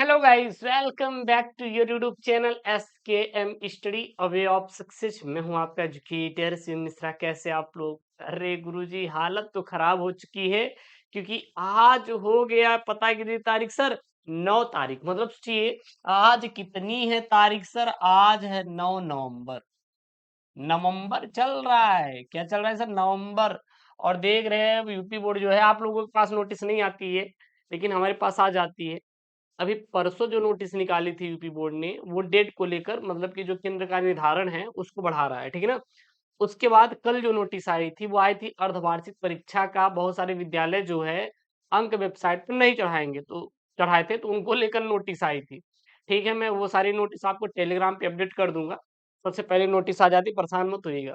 Hello guys, welcome back to your YouTube channel SKM study a way of success. मैं हूं आपका educator Shiv Mishra. कैसे आप लोग? अरे गुरुजी, हालत तो खराब हो चुकी है क्योंकि आज हो गया, पता है कितनी तारीख सर? 9 तारीख। मतलब सोचिए, आज कितनी है तारीख सर? आज है 9 नवंबर। नवंबर चल रहा है, क्या चल रहा है सर? नवंबर। और देख रहे हैं यूपी बोर्ड जो है, आप लोगों के पास नोटिस नहीं आती है लेकिन हमारे पास आ जाती है। अभी परसों जो नोटिस निकाली थी यूपी बोर्ड ने, वो डेट को लेकर, मतलब कि जो केंद्र का निर्धारण है उसको बढ़ा रहा है, ठीक है ना। उसके बाद कल जो नोटिस आई थी वो आई थी अर्धवार्षिक परीक्षा का। बहुत सारे विद्यालय जो है अंक वेबसाइट पर नहीं चढ़ाएंगे, तो चढ़ाए थे, तो उनको लेकर नोटिस आई थी। ठीक है, मैं वो सारी नोटिस आपको टेलीग्राम पे अपडेट कर दूंगा। सबसे पहले नोटिस आ जाती, परेशान मत होइएगा।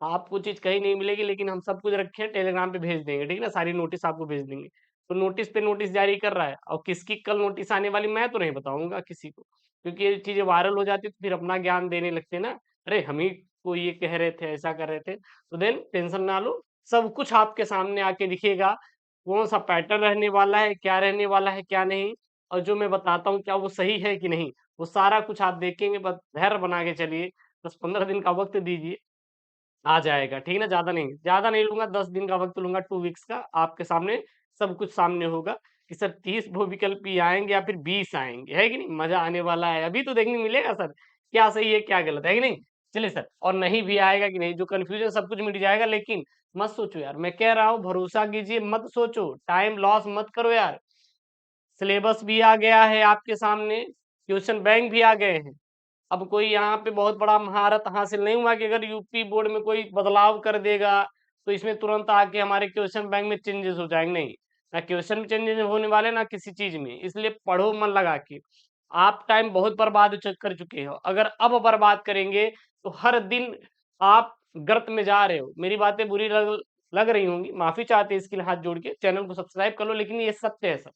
आपको चीज कहीं नहीं मिलेगी लेकिन हम सब कुछ रखे हैं, टेलीग्राम पे भेज देंगे, ठीक है ना। सारी नोटिस आपको भेज देंगे। तो नोटिस पे नोटिस जारी कर रहा है, और किसकी कल नोटिस आने वाली मैं तो नहीं बताऊंगा किसी को, क्योंकि ये चीजें वायरल हो जाती तो फिर अपना ज्ञान देने लगते ना। अरे हम ही को ये कह रहे थे, ऐसा कर रहे थे, तो देन टेंशन ना लो। सब कुछ आपके सामने आके दिखेगा, कौन सा पैटर्न रहने वाला है, क्या रहने वाला है, क्या नहीं। और जो मैं बताता हूँ क्या वो सही है कि नहीं, वो सारा कुछ आप देखेंगे। बस धैर्य बना के चलिए, 10-15 दिन का वक्त दीजिए, आ जाएगा, ठीक है ना। ज्यादा नहीं लूंगा, 10 दिन का वक्त लूंगा, 2 वीक्स का। आपके सामने सब कुछ सामने होगा कि सर 30 बहुविकल्पी आएंगे या फिर 20 आएंगे, है कि नहीं। मजा आने वाला है, अभी तो देखने मिलेगा सर क्या सही है क्या गलत है कि नहीं। चलिए सर, और नहीं भी आएगा कि नहीं, जो कंफ्यूजन सब कुछ मिट जाएगा। लेकिन मत सोचो यार, मैं कह रहा हूँ भरोसा कीजिए, मत सोचो, टाइम लॉस मत करो यार। सिलेबस भी आ गया है आपके सामने, क्वेश्चन बैंक भी आ गए हैं। अब कोई यहाँ पे बहुत बड़ा महारत हासिल नहीं हुआ कि अगर यूपी बोर्ड में कोई बदलाव कर देगा तो इसमें तुरंत आके हमारे क्वेश्चन बैंक में चेंजेस हो जाएंगे। नहीं, ना क्वेश्चन में चेंजेस होने वाले, ना किसी चीज में। इसलिए पढ़ो मन लगा के। आप टाइम बहुत बर्बाद कर चुके हो, अगर अब बर्बाद करेंगे तो हर दिन आप गर्त में जा रहे हो। मेरी बातें बुरी लग रही होंगी, माफी चाहते हैं इसके लिए हाथ जोड़ के। चैनल को सब्सक्राइब कर लो, लेकिन ये सत्य है सर।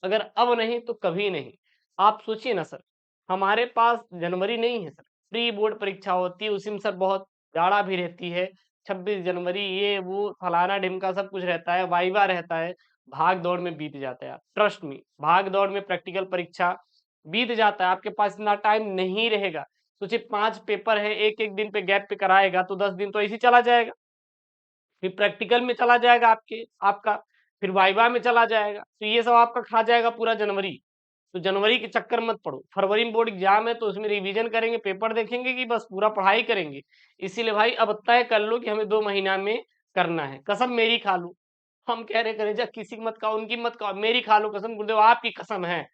अगर अब नहीं तो कभी नहीं। आप सोचिए ना सर, हमारे पास जनवरी नहीं है सर, प्री बोर्ड परीक्षा होती है, उसी में सर बहुत जाड़ा भी रहती है। 26 जनवरी ये वो फलाना ढिमका सब कुछ रहता है, वाइवा रहता है। भाग दौड़ में बीत जाता है, ट्रस्ट मी, भाग दौड़ में प्रैक्टिकल परीक्षा बीत जाता है। आपके पास इतना टाइम नहीं रहेगा। सोचिए 5 पेपर है, एक एक दिन पे गैप पे कराएगा तो 10 दिन तो ऐसे ही चला जाएगा। फिर प्रैक्टिकल में चला जाएगा आपका, फिर वाइवा में चला जाएगा, तो ये सब आपका खा जाएगा पूरा जनवरी। तो जनवरी के चक्कर मत पड़ो। फरवरी में बोर्ड एग्जाम है तो उसमें रिवीजन करेंगे, पेपर देखेंगे, कि बस पूरा पढ़ाई करेंगे। इसीलिए भाई अब तय कर लो कि हमें 2 महीना में करना है। कसम मेरी खा लो, हम कह रहे करें जा, किसी की मत खाओ, उनकी मत खाओ, मेरी खा लो कसम, गुरुदेव आपकी कसम है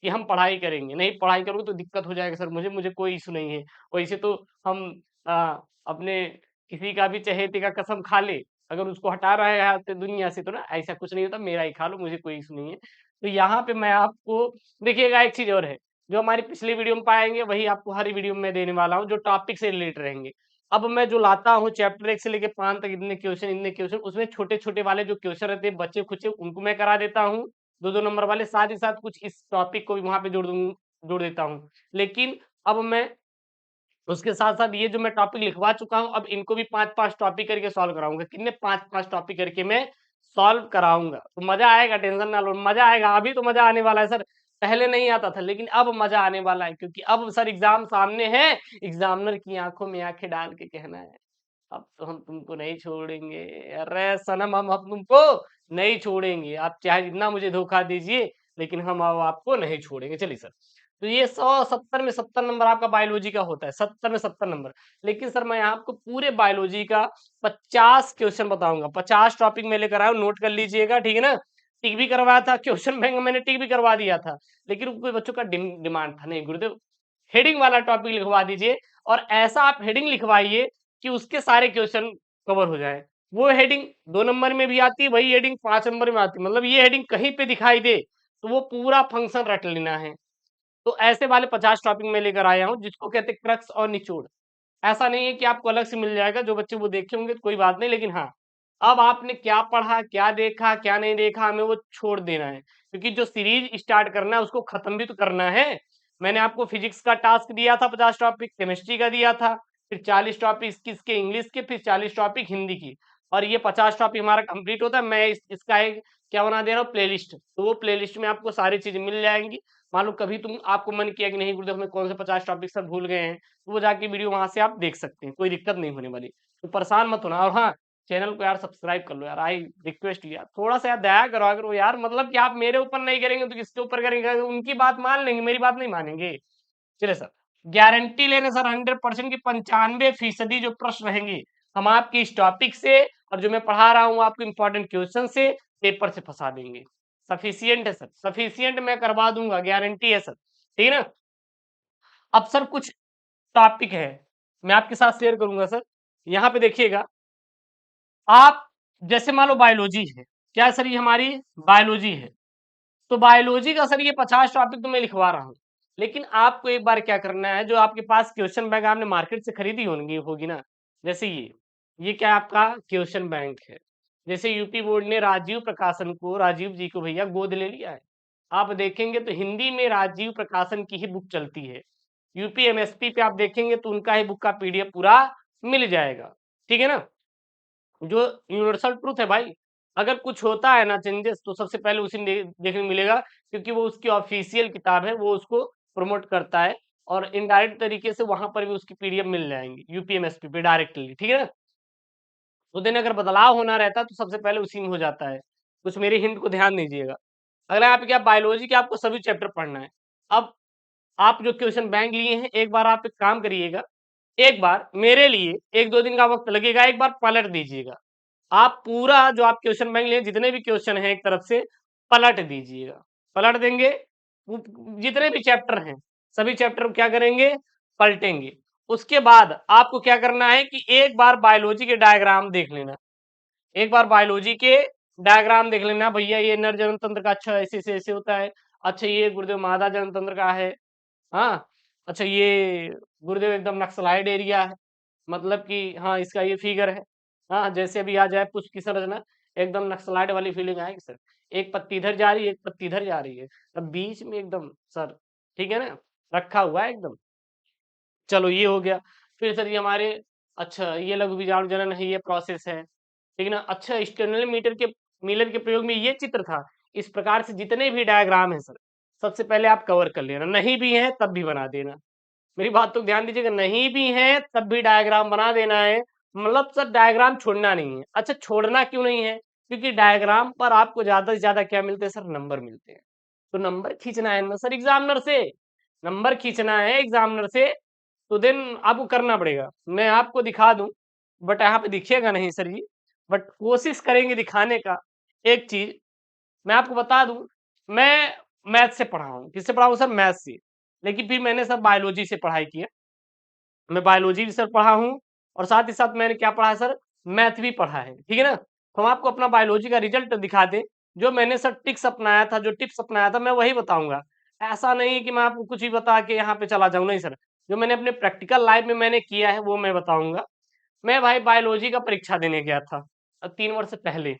कि हम पढ़ाई करेंगे। नहीं पढ़ाई करोगे तो दिक्कत हो जाएगा सर। मुझे कोई इशू नहीं है। वैसे तो हम अपने किसी का भी चहेते का कसम खा ले, अगर उसको हटा रहा है यहाँ से दुनिया से, तो ना ऐसा कुछ नहीं होता, मेरा ही खा लो, मुझे कोई इशू नहीं है। तो यहाँ पे मैं आपको, देखिएगा एक चीज और है, जो हमारी पिछली वीडियो में पाएंगे वही आपको हर वीडियो में मैं देने वाला हूँ, जो टॉपिक से रिलेटेड रहेंगे। अब मैं जो लाता हूँ चैप्टर 1 से लेके 5 तक, इतने क्वेश्चन उसमें छोटे छोटे वाले जो क्वेश्चन रहते हैं बच्चे खुचे, उनको मैं करा देता हूँ। 2-2 नंबर वाले, साथ ही साथ कुछ इस टॉपिक को भी वहां पे जोड़ देता हूँ। लेकिन अब मैं उसके साथ साथ ये जो मैं टॉपिक लिखवा चुका हूं, अब इनको भी 5-5 टॉपिक करके सॉल्व कराऊंगा। कितने? 5-5 टॉपिक करके मैं सॉल्व कराऊंगा। तो मजा आएगा, टेंशन ना लो, मजा आएगा। अभी तो मजा आने वाला है सर, पहले नहीं आता था, लेकिन अब मजा आने वाला है, क्योंकि अब सर एग्जाम सामने है। एग्जामिनर की आंखों में आंखें डाल के कहना है, अब तो हम तुमको नहीं छोड़ेंगे। अरे सनम, हम अब तुमको नहीं छोड़ेंगे, आप चाहे जितना मुझे धोखा दीजिए, लेकिन हम अब आपको नहीं छोड़ेंगे। चलिए सर, तो ये 170 में 70 नंबर आपका बायोलॉजी का होता है, 70 में 70 नंबर। लेकिन सर मैं आपको पूरे बायोलॉजी का 50 क्वेश्चन बताऊंगा। 50 टॉपिक में लेकर आया हूं, नोट कर लीजिएगा, ठीक है ना। टिक भी करवाया था क्वेश्चन बैंक, मैंने टिक भी करवा दिया था, लेकिन कोई बच्चों का डिमांड था, नहीं गुरुदेव हेडिंग वाला टॉपिक लिखवा दीजिए। और ऐसा आप हेडिंग लिखवाइए कि उसके सारे क्वेश्चन कवर हो जाए। वो हेडिंग 2 नंबर में भी आती है, वही हेडिंग 5 नंबर में आती है। मतलब ये हेडिंग कहीं पे दिखाई दे तो वो पूरा फंक्शन रट लेना है। तो ऐसे वाले 50 टॉपिक में लेकर आया हूँ, जिसको कहते हैं क्रक्स और निचोड़। ऐसा नहीं है कि आपको अलग से मिल जाएगा, जो बच्चे वो देखे होंगे तो कोई बात नहीं, लेकिन हाँ, अब आपने क्या पढ़ा, क्या देखा, क्या नहीं देखा, हमें वो छोड़ देना है, क्योंकि जो सीरीज स्टार्ट करना है उसको खत्म भी तो करना है। मैंने आपको फिजिक्स का टास्क दिया था, 50 टॉपिक, केमिस्ट्री का दिया था, फिर 40 टॉपिक किसके, इंग्लिश के, फिर 40 टॉपिक हिंदी की। और ये 50 टॉपिक हमारा कंप्लीट होता है। मैं इसका एक क्या बना दे रहा हूँ, प्लेलिस्ट। तो वो प्लेलिस्ट में आपको सारी चीजें मिल जाएंगी। मान लो कभी तुम आपको मन किया कि नहीं गुरुदेव हमें कौन से 50 टॉपिक सर भूल गए हैं, तो वो जाके वीडियो वहां से आप देख सकते हैं, कोई दिक्कत नहीं होने वाली। तो परेशान मत होना। और हाँ, चैनल को यार सब्सक्राइब कर लो यार, आई रिक्वेस्ट यार, थोड़ा सा यार दया करो अगर वो यार, मतलब कि आप मेरे ऊपर नहीं करेंगे तो किसके ऊपर करेंगे, उनकी बात मान लेंगे, मेरी बात नहीं मानेंगे। चलिए सर, गारंटी लेने सर 100% की 95% जो प्रश्न रहेंगे हम आपके इस टॉपिक से, और जो मैं पढ़ा रहा हूँ आपको इंपॉर्टेंट क्वेश्चन से, पेपर से फंसा देंगे। सफिशियंट है सर, सफिशियंट मैं करवा दूंगा, गारंटी है सर, ठीक है ना। अब सर कुछ टॉपिक है मैं आपके साथ शेयर करूंगा सर। यहाँ पे देखिएगा आप, जैसे मान लो बायोलॉजी है, क्या सर ये हमारी बायोलॉजी है, तो बायोलॉजी का सर ये 50 टॉपिक तो मैं लिखवा रहा हूँ, लेकिन आपको एक बार क्या करना है, जो आपके पास क्वेश्चन बैंक आपने मार्केट से खरीदी होगी ना, जैसे ये क्या आपका क्वेश्चन बैंक है। जैसे यूपी बोर्ड ने राजीव प्रकाशन को, राजीव जी को भैया गोद ले लिया है। आप देखेंगे तो हिंदी में राजीव प्रकाशन की ही बुक चलती है। यूपी एमएसपी पे आप देखेंगे तो उनका ही बुक का पीडीएफ पूरा मिल जाएगा, ठीक है ना। जो यूनिवर्सल ट्रूथ है भाई, अगर कुछ होता है ना चेंजेस, तो सबसे पहले उसी में देखने को मिलेगा, क्योंकि वो उसकी ऑफिशियल किताब है, वो उसको प्रमोट करता है, और इनडायरेक्ट तरीके से वहां पर भी उसकी पीडीएफ मिल जाएंगी यूपीएमएसपी पे डायरेक्टली, ठीक है ना। तो दिन अगर बदलाव होना रहता है तो सबसे पहले उसी में हो जाता है। कुछ मेरी हिंट को ध्यान दीजिएगा। अगला यहाँ पे क्या, बायोलॉजी के आपको सभी चैप्टर पढ़ना है। अब आप जो क्वेश्चन बैंक लिए हैं, एक बार आप एक काम करिएगा, एक बार मेरे लिए 1-2 दिन का वक्त लगेगा, एक बार पलट दीजिएगा। आप पूरा जो आप क्वेश्चन बैंक लिए जितने भी क्वेश्चन हैं एक तरफ से पलट दीजिएगा। पलट देंगे, जितने भी चैप्टर हैं सभी चैप्टर क्या करेंगे, पलटेंगे। उसके बाद आपको क्या करना है कि एक बार बायोलॉजी के डायग्राम देख लेना, एक बार बायोलॉजी के डायग्राम देख लेना भैया, ये नर जनन तंत्र का अच्छा ऐसे ऐसे ऐसे होता है, अच्छा ये गुरुदेव मादा जनन तंत्र का है, हाँ, अच्छा ये गुरुदेव एकदम नक्सलाइड एरिया है, मतलब कि हाँ इसका ये फिगर है, हाँ जैसे अभी आ जाए पुष्प की संरचना, एकदम नक्सलाइट वाली फीलिंग आएगी सर। एक पत्ती इधर जा रही है, एक पत्ती इधर जा रही है, अब बीच में एकदम सर, ठीक है ना, रखा हुआ है एकदम। चलो ये हो गया। फिर सर ये हमारे, अच्छा ये लघु बीजाणु जनन है, ये प्रोसेस है, ठीक है ना। अच्छा स्टेनली मीटर के मिलर के प्रयोग में ये चित्र था। इस प्रकार से जितने भी डायग्राम है सर, सबसे पहले आप कवर कर लेना, नहीं भी है तब भी बना देना। मेरी बात तो ध्यान दीजिएगा, नहीं भी है तब भी डायग्राम बना देना है, मतलब सर डायग्राम छोड़ना नहीं है। अच्छा छोड़ना क्यों नहीं है, क्योंकि डायग्राम पर आपको ज्यादा से ज्यादा क्या मिलते हैं सर, नंबर मिलते हैं। तो नंबर खींचना है ना सर एग्जामिनर से, नंबर खींचना है एग्जामिनर से, तो देन आपको करना पड़ेगा। मैं आपको दिखा दूं, बट यहाँ पे दिखेगा नहीं सर जी, बट कोशिश करेंगे दिखाने का। एक चीज मैं आपको बता दूं, मैं मैथ से पढ़ा हूँ, किससे पढ़ा हूँ सर, मैथ से, लेकिन फिर मैंने सर बायोलॉजी से पढ़ाई की है। मैं बायोलॉजी भी सर पढ़ा हूँ, और साथ ही साथ मैंने क्या पढ़ा है सर, मैथ भी पढ़ा है, ठीक है ना। तो हम आपको अपना बायोलॉजी का रिजल्ट दिखा दें, जो मैंने सर टिक्स अपनाया था, जो टिप्स अपनाया था, मैं वही बताऊंगा। ऐसा नहीं कि मैं आपको कुछ भी बता के यहाँ पे चला जाऊँ, नहीं सर, जो मैंने अपने प्रैक्टिकल लाइफ में मैंने किया है वो मैं बताऊंगा। मैं भाई बायोलॉजी का परीक्षा देने गया था 3 वर्ष पहले,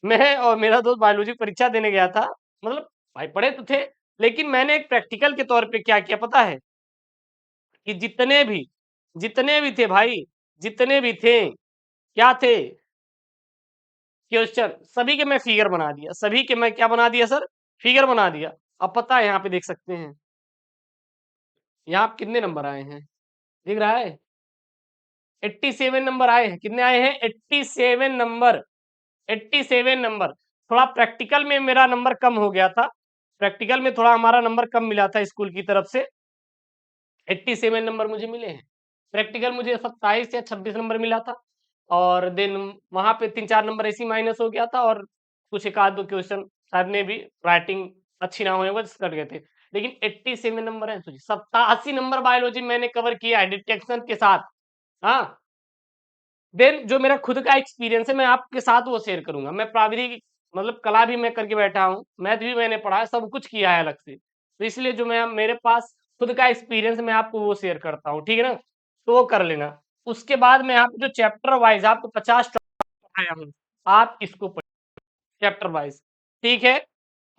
मैं और मेरा दोस्त बायोलॉजी परीक्षा देने गया था, मतलब भाई पढ़े तो थे, लेकिन मैंने एक प्रैक्टिकल के तौर पे क्या किया पता है, कि जितने भी थे भाई, जितने भी थे, क्या थे क्वेश्चन, सभी के मैं फिगर बना दिया, सभी के मैं क्या बना दिया सर, फिगर बना दिया। अब पता है यहाँ पे देख सकते हैं, यहाँ पे कितने नंबर आए हैं, दिख रहा है, 87 नंबर आए हैं। कितने आए हैं, 87 नंबर, 87 नंबर। थोड़ा प्रैक्टिकल में मेरा नंबर कम हो गया था, प्रैक्टिकल में थोड़ा हमारा नंबर कम मिला था स्कूल की तरफ से, 87 नंबर मुझे मिले हैं। प्रैक्टिकल मुझे 27 या 26 नंबर मिला था, और देन वहां पे 3-4 नंबर ऐसे ही माइनस हो गया था, और कुछ एक आध दो क्वेश्चन शायद में भी राइटिंग अच्छी ना होने वजह से कट गए थे, लेकिन 87 नंबर है, सोचिए 87 नंबर बायोलॉजी मैंने कवर किया है डिटेक्शन के साथ। हाँ, देन जो मेरा खुद का एक्सपीरियंस है मैं आपके साथ वो शेयर करूंगा। मैं प्राविधिक मतलब कला भी मैं करके बैठा हूँ, मैथ भी मैंने पढ़ा है, सब कुछ किया है अलग से, तो इसलिए जो मैं मेरे पास खुद का एक्सपीरियंस मैं आपको वो शेयर करता हूँ, ठीक है ना। तो वो कर लेना। उसके बाद मैं आप जो चैप्टर वाइज आपको 50 पढ़ाया हूँ, आप इसको चैप्टर वाइज, ठीक है।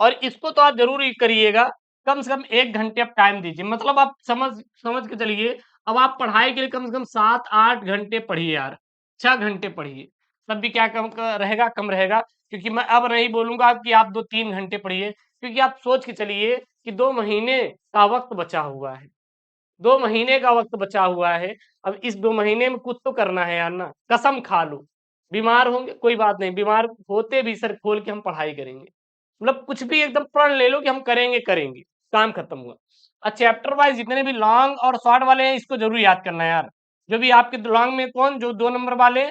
और इसको तो आप जरूर ही करिएगा, कम से कम 1 घंटे आप टाइम दीजिए, मतलब आप समझ समझ के चलिए। अब आप पढ़ाई के लिए कम से कम 7-8 घंटे पढ़िए यार, 6 घंटे पढ़िए, तब भी क्या रहेगा, कम रहेगा, क्योंकि मैं अब नहीं बोलूंगा कि आप 2-3 घंटे पढ़िए, क्योंकि आप सोच के चलिए कि 2 महीने का वक्त बचा हुआ है, 2 महीने का वक्त बचा हुआ है। अब इस 2 महीने में कुछ तो करना है यार ना, कसम खा लो। बीमार होंगे कोई बात नहीं, बीमार होते भी सर खोल के हम पढ़ाई करेंगे, मतलब कुछ भी एकदम प्रण ले लो कि हम करेंगे करेंगे, काम खत्म हुआ। चैप्टर वाइज जितने भी लॉन्ग और शॉर्ट वाले हैं इसको जरूर याद करना है यार। जो भी आपके लॉन्ग में कौन, जो 2 नंबर वाले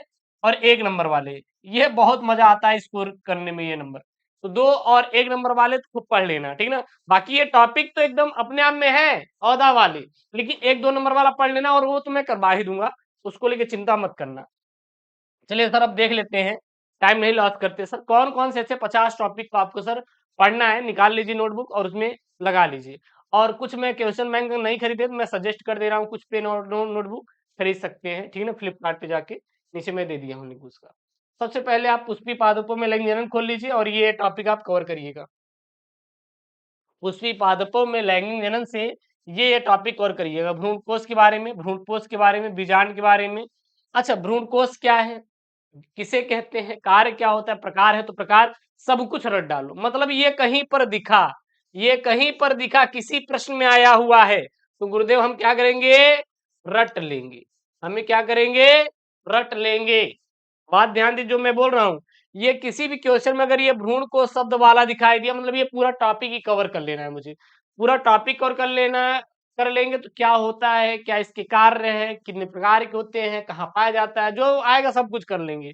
और 1 नंबर वाले, ये बहुत मजा आता है स्कोर करने में ये नंबर। तो 2 और 1 नंबर वाले तो खूब पढ़ लेना, ठीक ना। बाकी ये टॉपिक तो एकदम अपने आप में है औदा वाले, लेकिन 1-2 नंबर वाला पढ़ लेना, और वो तो मैं करवा ही दूंगा, उसको लेके चिंता मत करना। चलिए सर अब देख लेते हैं, टाइम नहीं लॉस करते सर, कौन कौन से ऐसे 50 टॉपिक को आपको सर पढ़ना है। निकाल लीजिए नोटबुक और उसमें लगा लीजिए। और कुछ मैं क्वेश्चन बैंक नहीं खरीदे तो मैं सजेस्ट कर दे रहा हूँ, कुछ पे नोटबुक खरीद सकते हैं, ठीक है ना, फ्लिपकार्ट पे जाके नीचे मैं दे दिया हूँ लिंक उसका। सबसे पहले आप पुष्पी पादपों में लैंगिक जनन खोल लीजिए और ये टॉपिक आप कवर करिएगा। पुष्पी पादपों में लैंगिक जनन से ये टॉपिक कवर करिएगा, भ्रूणकोश के बारे में, भ्रूणकोश के बारे में, बीजांड के बारे में। अच्छा, भ्रूणकोश क्या है, किसे कहते हैं, कार्य क्या होता है, प्रकार है तो प्रकार, सब कुछ रट डालो। मतलब ये कहीं पर दिखा, ये कहीं पर दिखा, किसी प्रश्न में आया हुआ है तो गुरुदेव हम क्या करेंगे, रट लेंगे। हमें क्या करेंगे, रट लेंगे। बात ध्यान दीजिए जो मैं बोल रहा हूं, ये किसी भी क्वेश्चन में अगर ये भ्रूण को शब्द वाला दिखाई दिया, मतलब ये पूरा टॉपिक ही कवर कर लेना है मुझे, पूरा टॉपिक कवर कर लेना है। कर लेंगे तो क्या होता है, क्या इसके कार्य है, कितने प्रकार के होते हैं, कहाँ पाया जाता है, जो आएगा सब कुछ कर लेंगे।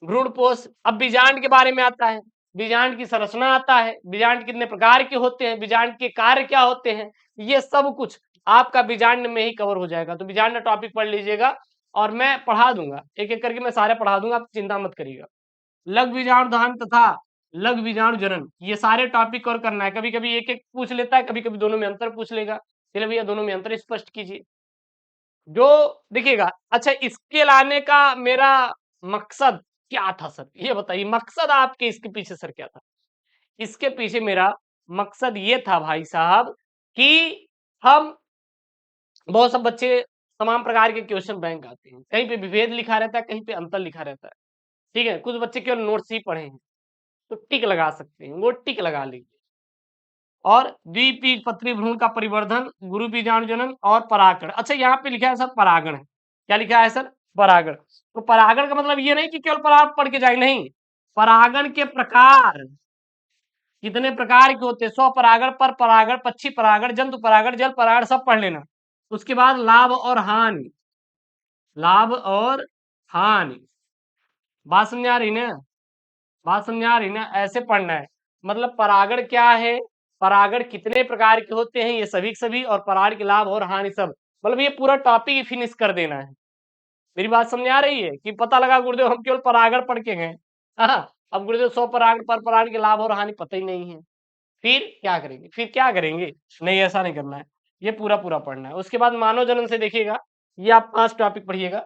भ्रूणपोष, अब बीजांड के बारे में आता है, बीजांड की संरचना आता है, बीजांड कितने प्रकार के होते हैं, बीजांड के कार्य क्या होते हैं, ये सब कुछ आपका बीजांड में ही कवर हो जाएगा। तो बीजांड टॉपिक पढ़ लीजिएगा और मैं पढ़ा दूंगा, एक एक करके मैं सारे पढ़ा दूंगा, आप चिंता मत करिएगा। लघु बीजाणु दहन तथा लघु बीजाणु जनन, ये सारे टॉपिक कवर करना है। कभी कभी एक एक पूछ लेता है, कभी कभी दोनों में अंतर पूछ लेगा, चलिए भैया दोनों में अंतर स्पष्ट कीजिए जो दिखेगा। अच्छा, इसके लाने का मेरा मकसद क्या था सर, ये बताइए, मकसद आपके इसके पीछे सर क्या था। इसके पीछे मेरा मकसद ये था भाई साहब कि हम, बहुत सब बच्चे तमाम प्रकार के क्वेश्चन बैंक आते हैं, कहीं पे विभेद लिखा रहता है, कहीं पे अंतर लिखा रहता है, ठीक है। कुछ बच्चे केवल नोट्स ही पढ़े हैं तो टिक लगा सकते हैं, वो टिक लगा लीजिए। और द्विबीजपत्री भ्रूण का परिवर्धन, गुरु बीजाणु जनन और परागण। अच्छा, यहाँ पे लिखा है सर परागण है, क्या लिखा है सर, परागण। तो परागण का मतलब ये नहीं कि केवल पराग पढ़ के जाए, नहीं, परागण के प्रकार, कितने प्रकार के होते हैं, 100 परागण, पर परागण, पक्षी परागण, जंतु परागण, जल परागण, सब पढ़ लेना। उसके बाद लाभ और हानि, लाभ और हानि, बात समझ आ रही ना, बात समझ आ रही ना, ऐसे पढ़ना है। मतलब परागण क्या है, परागण कितने प्रकार के होते हैं, ये सभी के सभी, और परागण के लाभ और हानि सब, मतलब ये पूरा टॉपिक ही फिनिश कर देना है। मेरी बात समझ आ रही है कि पता लगा गुरुदेव हम केवल परागण पढ़ के गए, हाँ, अब गुरुदेव 100 परागण, पर परागण के लाभ और हानि पता ही नहीं है, फिर क्या करेंगे, फिर क्या करेंगे, नहीं ऐसा नहीं करना है, ये पूरा पूरा पढ़ना है। उसके बाद मानव जनन से देखिएगा, ये आप 5 टॉपिक पढ़िएगा।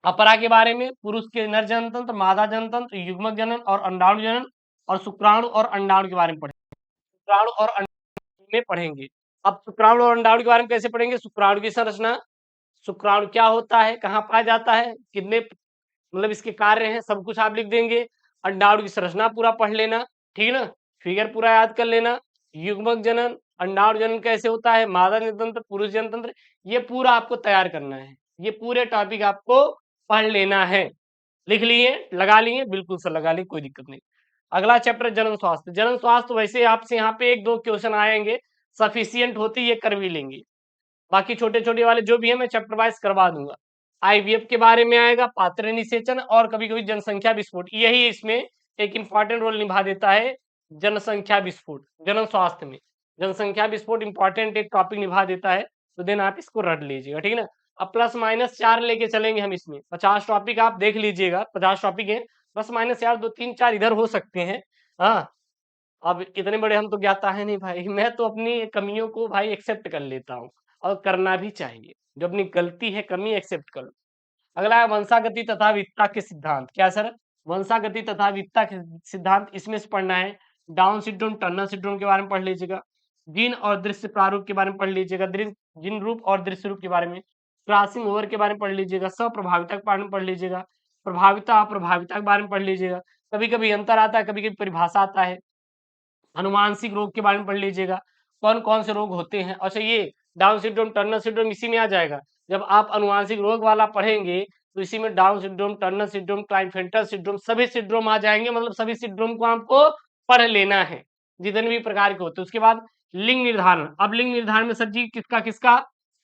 अपरा के बारे में, पुरुष के नर जनन तंत्र, मादा जनन तंत्र, युग्मक जनन और अंडाणु जनन, और शुक्राणु और अंडाणु के बारे में पढ़ेंगे, शुक्राणु और अंडाणु में पढ़ेंगे। अब शुक्राणु और अंडाणु के बारे में कैसे पढ़ेंगे, शुक्राणु की संरचना, शुक्राणु क्या होता है, कहाँ पाया जाता है, कितने मतलब इसके कार्य हैं, सब कुछ आप लिख देंगे। अंडाणु की संरचना पूरा पढ़ लेना, ठीक है ना, फिगर पूरा याद कर लेना। युग्मक जनन, अंडाणु जनन कैसे होता है, मादा जनतंत्र, पुरुष जनतंत्र, ये पूरा आपको तैयार करना है, ये पूरे टॉपिक आपको पढ़ लेना है। लिख लिए, लगा लिए, बिल्कुल सर लगा लिए, कोई दिक्कत नहीं। अगला चैप्टर जनन स्वास्थ्य, जनन स्वास्थ्य वैसे आपसे यहाँ पे 1-2 क्वेश्चन आएंगे, सफिशियंट होती ये कर भी लेंगे, बाकी छोटे छोटे वाले जो भी है मैं चैप्टर वाइज करवा दूंगा। आईवीएफ के बारे में आएगा, पात्र निषेचन, और कभी कभी जनसंख्या विस्फोट, यही इसमें एक इंपॉर्टेंट रोल निभा देता है, जनसंख्या विस्फोट जनन स्वास्थ्य में, जनसंख्या विस्फोट इंपॉर्टेंट एक टॉपिक निभा देता है, तो देन आप इसको रट लीजिएगा, ठीक है ना। अब +-4 लेके चलेंगे हम इसमें, 50 टॉपिक आप देख लीजिएगा, 50 टॉपिक है, +-4 2-3-4 इधर हो सकते हैं, हाँ। अब इतने बड़े हम तो ज्ञाता है नहीं भाई, मैं तो अपनी कमियों को भाई एक्सेप्ट कर लेता हूँ, और करना भी चाहिए, जो अपनी गलती है, कमी एक्सेप्ट कर लो। अगला है वंशागति तथा विविधता के सिद्धांत, क्या सर, वंशागति तथा विविधता के सिद्धांत, इसमें से पढ़ना है। डाउन सिंड्रोम, टर्नर सिंड्रोम के बारे में पढ़ लीजिएगा, जीन और दृश्य प्रारूप के बारे में पढ़ लीजिएगा, जीन रूप और दृश्य रूप के बारे में, क्रॉसिंग ओवर के बारे में पढ़ लीजिएगा, स्वप्रभाविता के बारे में पढ़ लीजिएगा, प्रभाविता अप्रभाविता के बारे में पढ़ लीजिएगा। कभी कभी अंतर आता है, कभी कभी परिभाषा आता है। अनुवांशिक रोग के बारे में पढ़ लीजिएगा, कौन कौन से रोग होते हैं। अच्छा, ये डाउन सिंड्रोम, टर्नर सिंड्रोम इसी में आ जाएगा। जब आप अनुवांशिक रोग वाला पढ़ेंगे तो इसी में down syndrome, Turner syndrome, Klinefelter syndrome, सभी सिंड्रोम आ जाएंगे। मतलब सभी सिंड्रोम को आपको पढ़ लेना है, जितने भी प्रकार के होते हैं। उसके बाद लिंग निर्धारण। अब लिंग निर्धारण में सर जी किसका किसका,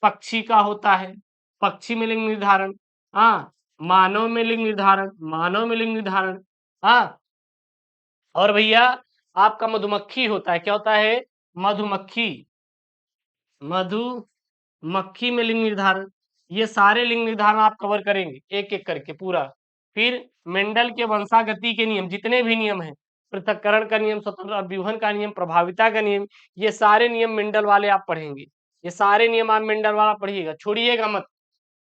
पक्षी का होता है, पक्षी में लिंग निर्धारण। हाँ, मानव में लिंग निर्धारण, मानव में लिंग निर्धारण। हाँ, और भैया आपका मधुमक्खी होता है, क्या होता है, मधुमक्खी, मधुमक्खी में लिंग निर्धारण। ये सारे लिंग निर्धारण आप कवर करेंगे एक एक करके पूरा। फिर मेंडल के वंशागति के नियम, जितने भी नियम हैं, पृथक्करण का नियम, स्वतंत्र अभ्यूहन का नियम, प्रभाविता का नियम, ये सारे नियम मेंडल वाले आप पढ़ेंगे। ये सारे नियम आप मेंडल वाला पढ़िएगा, छोड़िएगा मत।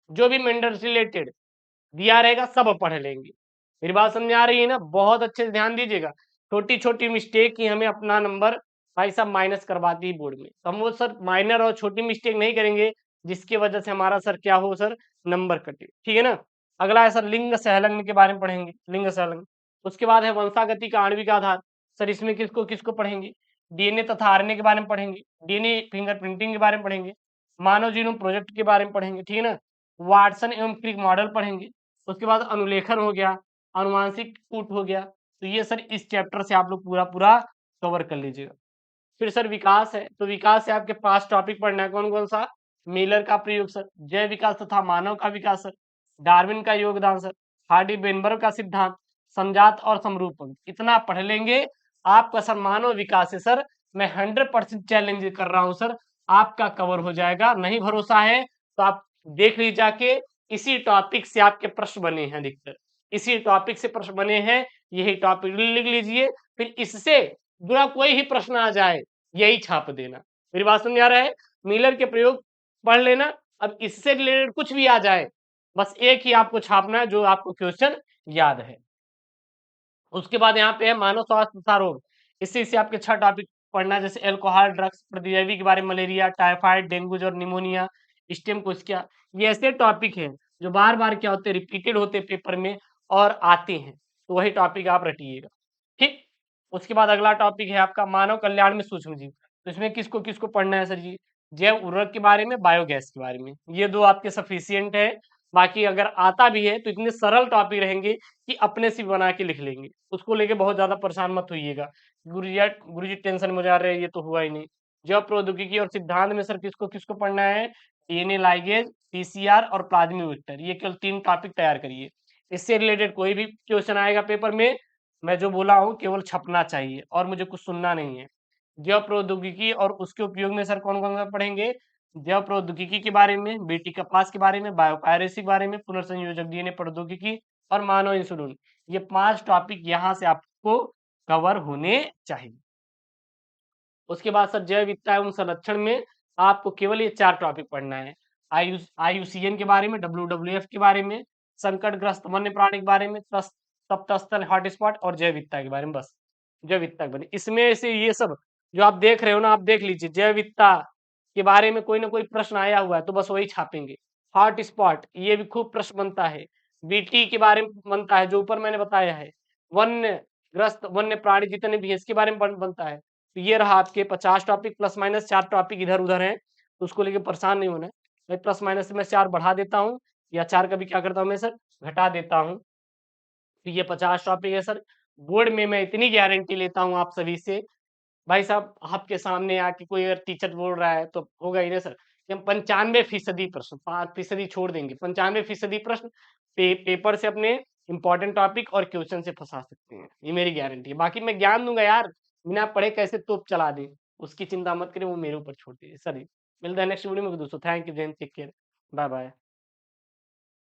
जो भी मेंडल से रिलेटेड दिया रहेगा सब पढ़ लेंगे। मेरी बात समझ आ रही है ना? बहुत अच्छे से ध्यान दीजिएगा। छोटी छोटी मिस्टेक ही हमें अपना नंबर भाई साहब माइनस करवाती है बोर्ड में। तो हम वो सर माइनर और छोटी मिस्टेक नहीं करेंगे जिसकी वजह से हमारा सर क्या हो, सर नंबर कटे। ठीक है ना? अगला है सर लिंग सहलंग के बारे में पढ़ेंगे, लिंग सहलंग। उसके बाद है वंशागति का आणविक आधार। सर इसमें किसको किसको पढ़ेंगे, डीएनए तथा आरएनए के बारे में पढ़ेंगे, डीएनए फिंगरप्रिंटिंग के बारे में पढ़ेंगे, मानव जीनोम प्रोजेक्ट के बारे में पढ़ेंगे। ठीक है ना? वाटसन एवं क्रिक मॉडल पढ़ेंगे। उसके बाद अनुलेखन हो गया, अनुवांशिक कूट हो गया। तो ये सर इस चैप्टर से आप लोग पूरा पूरा कवर कर लीजिएगा। फिर सर विकास है, तो विकास से आपके 5 टॉपिक पढ़ना है। कौन कौन सा, मिलर का प्रयोग सर, जैव विकास तथा मानव का विकास सर, डार्विन का योगदान सर, हार्डी बेनबर्ग का सिद्धांत, संजात और समरूपण। इतना पढ़ लेंगे आपका सर मानव विकास है सर, मैं 100% चैलेंज कर रहा हूं सर, आपका कवर हो जाएगा। नहीं भरोसा है तो आप देख लीजिए जाके, इसी टॉपिक से आपके प्रश्न बने हैं अधिकतर, इसी टॉपिक से प्रश्न बने हैं, यही टॉपिक लिख लीजिए। फिर इससे जुड़ा कोई भी प्रश्न आ जाए यही छाप देना। मेरी बात समझ आ रहा है? मिलर के प्रयोग पढ़ लेना। अब इससे रिलेटेड कुछ भी आ जाए बस एक ही आपको छापना है जो आपको क्वेश्चन याद है। उसके बाद यहाँ पे है मानव स्वास्थ्य तथा रोग। इससे आपके 6 टॉपिक पढ़ना है, जैसे एल्कोहल, ड्रग्स, प्रतिजैवी के बारे में, मलेरिया, टाइफाइड, डेंगू और निमोनिया, स्टेम कोशिका। ये ऐसे टॉपिक हैं जो बार बार क्या होते हैं, रिपीटेड होते हैं पेपर में और आते हैं। तो वही टॉपिक आप रटिएगा। ठीक। उसके बाद अगला टॉपिक है आपका मानव कल्याण में सूक्ष्म जीव। तो इसमें किसको किसको पढ़ना है सर जी, जैव उर्वरक के बारे में, बायोगैस के बारे में। ये 2 आपके सफिशियंट है। बाकी अगर आता भी है तो इतने सरल टॉपिक रहेंगे कि अपने से बना के लिख लेंगे। उसको लेके बहुत ज्यादा परेशान मत होइएगा, गुरुजी टेंशन में जा रहे हैं, ये तो हुआ ही नहीं। जैव प्रौद्योगिकी और सिद्धांत में सर किसको किसको पढ़ना है, डीएनए लाइगेज, पीसीआर और प्लाज्मिक वेक्टर। ये केवल 3 टॉपिक तैयार करिए। इससे रिलेटेड कोई भी क्वेश्चन आएगा पेपर में, मैं जो बोला हूँ केवल छपना चाहिए और मुझे कुछ सुनना नहीं है। जैव प्रौद्योगिकी और उसके उपयोग में सर कौन कौन सा पढ़ेंगे, जैव प्रौद्योगिकी के बारे में, बेटी कपास के बारे में, बायोपायरेसी के बारे में, पुनर्संयोजक डीएनए प्रौद्योगिकी और मानव इंसुलिन। ये 5 टॉपिक यहाँ से आपको कवर होने चाहिए। उसके बाद सर जैव विविधता एवं संरक्षण में आपको केवल ये 4 टॉपिक पढ़ना है। आयुसीएन के बारे में, डब्ल्यूडब्ल्यूएफ के बारे में, संकटग्रस्त वन्य प्राणी के बारे में, सप्तस्थल हॉटस्पॉट और जैव विविधता के बारे में। बस जैव विविधता के बारे में, इसमें से ये सब जो आप देख रहे हो ना, आप देख लीजिए। जैव विविधता के बारे में कोई ना कोई प्रश्न आया हुआ है तो बस वही छापेंगे। हॉटस्पॉट ये भी खूब प्रश्न बनता है। बीटी के बारे में बनता है जो ऊपर मैंने बताया है। वन्य ग्रस्त वन्य प्राणी जितने भी है इसके बारे में बनता है। तो ये रहा आपके 50 टॉपिक, प्लस माइनस 4 टॉपिक इधर उधर हैं, तो उसको लेके परेशान नहीं होना है। मैं प्लस माइनस से मैं 4 बढ़ा देता हूँ या 4 का भी क्या करता हूँ मैं सर घटा देता हूँ। तो ये 50 टॉपिक है सर। बोर्ड में मैं इतनी गारंटी लेता हूँ आप सभी से, भाई साहब आपके सामने आके कोई अगर टीचर बोल रहा है तो होगा ही ना सर कि हम 95% प्रश्न, 5% छोड़ देंगे, 95% प्रश्न पेपर से अपने इंपॉर्टेंट टॉपिक और क्वेश्चन से फंसा सकते हैं। ये मेरी गारंटी है। बाकी मैं ज्ञान दूंगा यार, बिना पढ़े कैसे तोप चला दें उसकी चिंता मत करें, वो मेरे ऊपर छोड़ दीजिए सर। मिलता है नेक्स्ट वीडियो में दोस्तों। Thank you, take care, bye bye.